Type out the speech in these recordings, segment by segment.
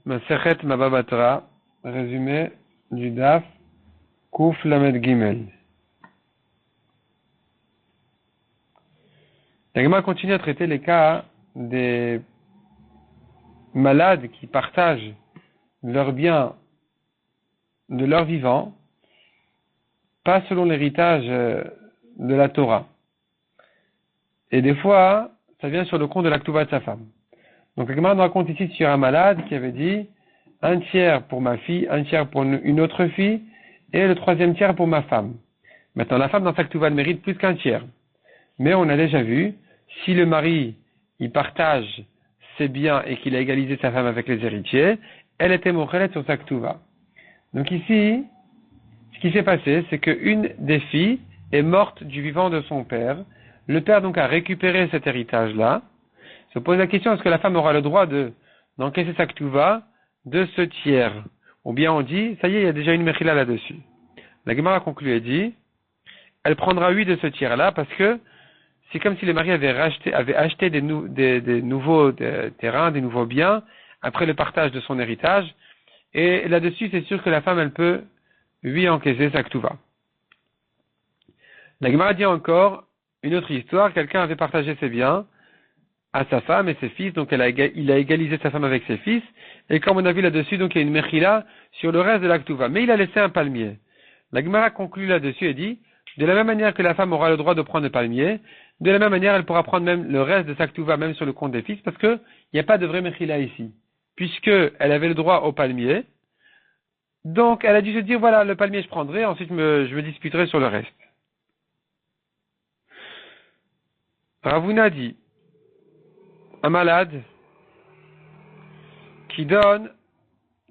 Masechet Baba Batra, résumé du Daf Kuf Lamed Gimel. La Gemara continue à traiter les cas des malades qui partagent leurs biens de leur vivant, pas selon l'héritage de la Torah. Et des fois, ça vient sur le compte de la Ktuva de sa femme. Donc la Gemara nous raconte ici sur un malade qui avait dit un tiers pour ma fille, un tiers pour une autre fille, et le troisième tiers pour ma femme. Maintenant, la femme dans sa Ktuva mérite plus qu'un tiers. Mais on a déjà vu, si le mari, il partage ses biens et qu'il a égalisé sa femme avec les héritiers, elle était mochelet sur sa Ktuva. Donc ici, ce qui s'est passé, c'est qu'une des filles est morte du vivant de son père. Le père donc a récupéré cet héritage-là. Se pose la question, est-ce que la femme aura le droit d'encaisser sa Ktuva de ce tiers? Ou bien on dit, ça y est, il y a déjà une mechila là-dessus. La Gemara conclut et dit, elle prendra 8 de ce tiers-là parce que c'est comme si le mari avait acheté des nouveaux terrains, des nouveaux biens, après le partage de son héritage. Et là-dessus, c'est sûr que la femme, elle peut lui encaisser sa Ktuva. La Gemara dit encore une autre histoire, quelqu'un avait partagé ses biens à sa femme et ses fils, donc il a égalisé sa femme avec ses fils, et comme on a vu là-dessus, donc il y a une mechila sur le reste de la Ktuva. Mais il a laissé un palmier. La Gemara conclut là-dessus et dit, de la même manière que la femme aura le droit de prendre le palmier, de la même manière elle pourra prendre même le reste de sa Ktuva, même sur le compte des fils, parce que il n'y a pas de vraie mechila ici. Puisque elle avait le droit au palmier, donc elle a dû se dire, voilà, le palmier je prendrai, ensuite je me disputerai sur le reste. Ravuna dit, un malade qui donne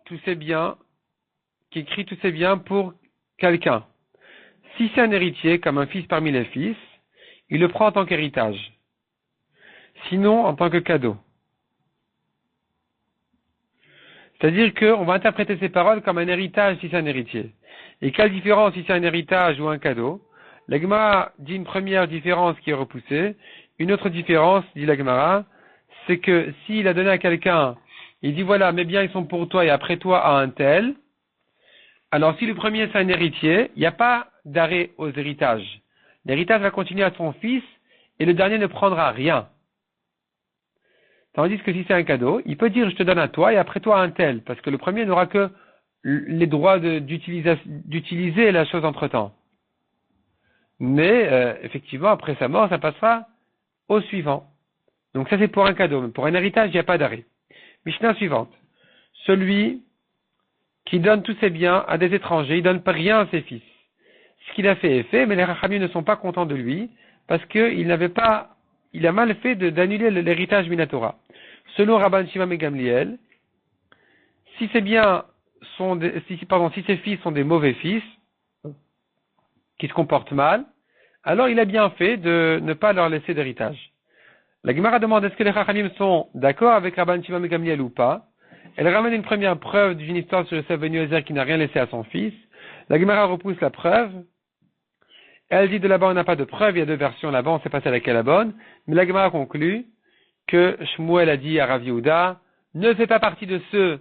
tous ses biens, qui écrit tous ses biens pour quelqu'un. Si c'est un héritier, comme un fils parmi les fils, il le prend en tant qu'héritage. Sinon, en tant que cadeau. C'est-à-dire qu'on va interpréter ces paroles comme un héritage si c'est un héritier. Et quelle différence si c'est un héritage ou un cadeau? La Gemara dit une première différence qui est repoussée. Une autre différence, dit la Gemara, c'est que s'il a donné à quelqu'un, il dit voilà, mes biens ils sont pour toi et après toi à un tel. Alors si le premier c'est un héritier, il n'y a pas d'arrêt aux héritages. L'héritage va continuer à son fils et le dernier ne prendra rien. Tandis que si c'est un cadeau, il peut dire je te donne à toi et après toi à un tel, parce que le premier n'aura que les droits d'utiliser la chose entre temps. Mais effectivement, après sa mort, ça passera au suivant. Donc ça c'est pour un cadeau, mais pour un héritage, il n'y a pas d'arrêt. Mishnah suivante. Celui qui donne tous ses biens à des étrangers, il donne pas rien à ses fils. Ce qu'il a fait est fait, mais les Rachamim ne sont pas contents de lui, parce qu'il a mal fait d'annuler l'héritage Minatora. Selon Rabban Shimon ben Gamliel, si ses fils sont des mauvais fils, qui se comportent mal, alors il a bien fait de ne pas leur laisser d'héritage. La Gemara demande est-ce que les Chachamim sont d'accord avec Rabban Shimon ben Gamliel ou pas. Elle ramène une première preuve d'une histoire sur Yosef ben Yoézer qui n'a rien laissé à son fils. La Gemara repousse la preuve. Elle dit de là-bas on n'a pas de preuve, il y a deux versions là-bas, on ne sait pas c'est laquelle la bonne. Mais la Gemara conclut que Shmuel a dit à Rav Yehuda ne fait pas partie de ceux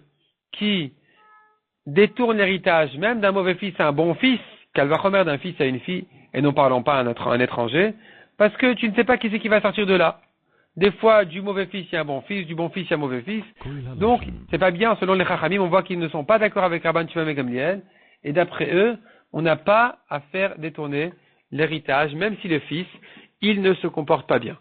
qui détournent l'héritage même d'un mauvais fils à un bon fils, qu'elle va remettre d'un fils à une fille, et non parlons pas à un étranger, parce que tu ne sais pas qui c'est qui va sortir de là. Des fois, du mauvais fils, il y a un bon fils, du bon fils, il y a un mauvais fils. Donc, c'est pas bien, selon les Chachamim, on voit qu'ils ne sont pas d'accord avec Rabban Shimon ben Gamliel, et d'après eux, on n'a pas à faire détourner l'héritage, même si le fils, il ne se comporte pas bien.